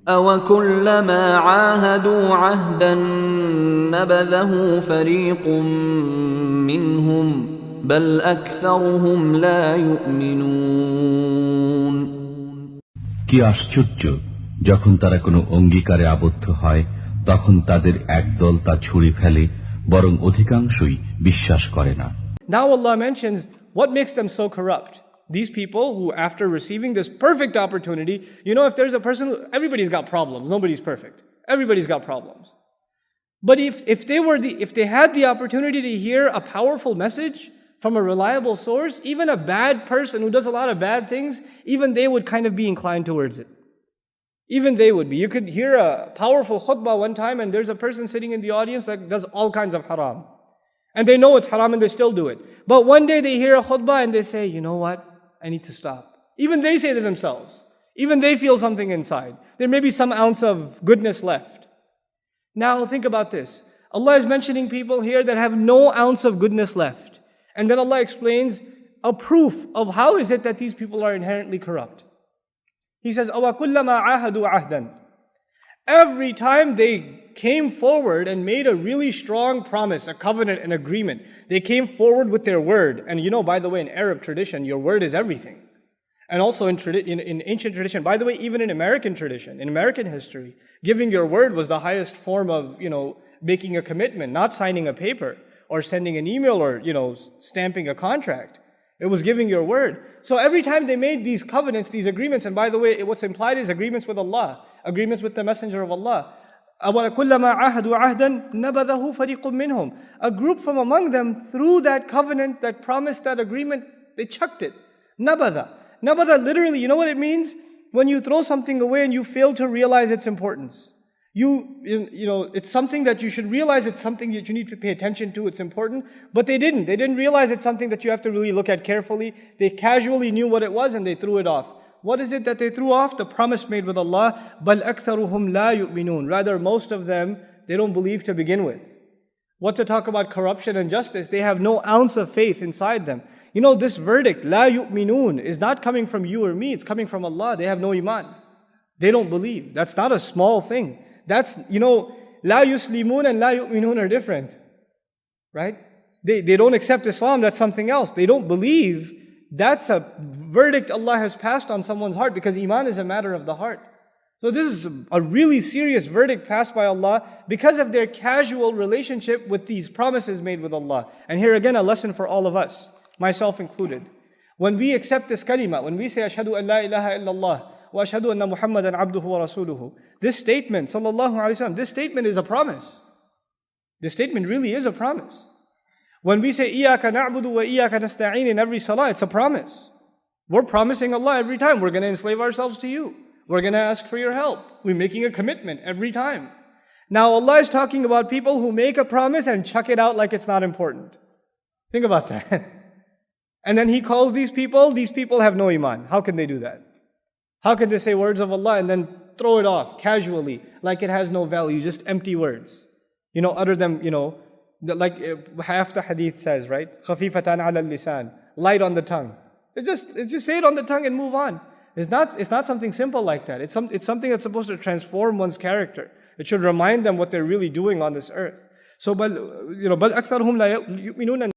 أَوَكُلَّمَا عَاهَدُوا عَهْدًا نَبَذَهُ فَرِيقٌ مِّنْهُمْ بَلْ أَكْثَرُهُمْ لَا يُؤْمِنُونَ। কি আশ্চর্য, যখন তারা কোনো অঙ্গীকারে আবদ্ধ হয় তখন তাদের একদল তা ছুঁড়ে ফেলে, বরং অধিকাংশই বিশ্বাস করে না। Now Allah mentions what makes them so corrupt. These people who, after receiving this perfect opportunity, if there's a person, everybody's got problems. Nobody's perfect. Everybody's got problems. But if they had the opportunity to hear a powerful message from a reliable source, even a bad person who does a lot of bad things, even they would kind of be inclined towards it. Even they would be. You could hear a powerful khutbah one time and there's a person sitting in the audience that does all kinds of haram. And they know it's haram and they still do it. But one day they hear a khutbah and they say, you know what? I need to stop. Even they say to themselves. Even they feel something inside. There may be some ounce of goodness left. Now think about this. Allah is mentioning people here that have no ounce of goodness left. And then Allah explains a proof of how is it that these people are inherently corrupt. He says, أَوَكُلَّمَا عَاهَدُوا عَهْدًا. Every time they came forward and made a really strong promise, a covenant, an agreement, they came forward with their word. And by the way, in Arab tradition, your word is everything. And also in ancient tradition, by the way, even in American tradition, in American history, giving your word was the highest form of, making a commitment, not signing a paper or sending an email or, stamping a contract. It was giving your word. So every time they made these covenants, these agreements, and by the way, what's implied is agreements with Allah, agreements with the Messenger of Allah. أَوَكُلَّمَا عَاهَدُوا عَهْدًا نَبَذَهُ فَرِيقٌ مِّنْهُمْ. A group from among them, through that covenant, that promise, that agreement, they chucked it. Nabadha. Nabadha, literally, you know what it means? When you throw something away and you fail to realize its importance. It's something that you should realize, it's something that you need to pay attention to, it's important. But they didn't. They didn't realize it's something that you have to really look at carefully. They casually knew what it was and they threw it off. What is it that they threw off? The promise made with Allah. بَلْ أَكْثَرُهُمْ لَا يُؤْمِنُونَ. Rather, most of them, they don't believe to begin with. What to talk about corruption and justice? They have no ounce of faith inside them. This verdict, لَا يُؤْمِنُونَ, is not coming from you or me. It's coming from Allah. They have no iman. They don't believe. That's not a small thing. That's, لَا يُسْلِمُونَ and لَا يُؤْمِنُونَ are different. Right? They don't accept Islam. That's something else. They don't believe. That's a verdict Allah has passed on someone's heart, because iman is a matter of the heart. So this is a really serious verdict passed by Allah because of their casual relationship with these promises made with Allah. And here again a lesson for all of us, myself included. When we accept this kalima, when we say ashhadu an la ilaha illallah wa ashhadu anna Muhammadan abduhu wa rasuluhu, this statement, sallallahu alaihi wasallam, this statement is a promise. This statement really is a promise. When we say iyyaka na'budu wa iyyaka nasta'in in every salah, it's a promise. We're promising Allah every time, we're going to enslave ourselves to you. We're going to ask for your help. We're making a commitment every time. Now Allah is talking about people who make a promise and chuck it out like it's not important. Think about that. And then He calls these people have no iman. How can they do that? How can they say words of Allah and then throw it off casually like it has no value, just empty words? Utter them, like half the hadith says, right? خَفِيفَةً عَلَى اللِّسَانِ, light on the tongue. It's just say it on the tongue and move on. It's not something simple like that. It's something that's supposed to transform one's character. It should remind them what they're really doing on this earth. So, بَلْ أَكْثَرُهُمْ لَا يُؤْمِنُونَ.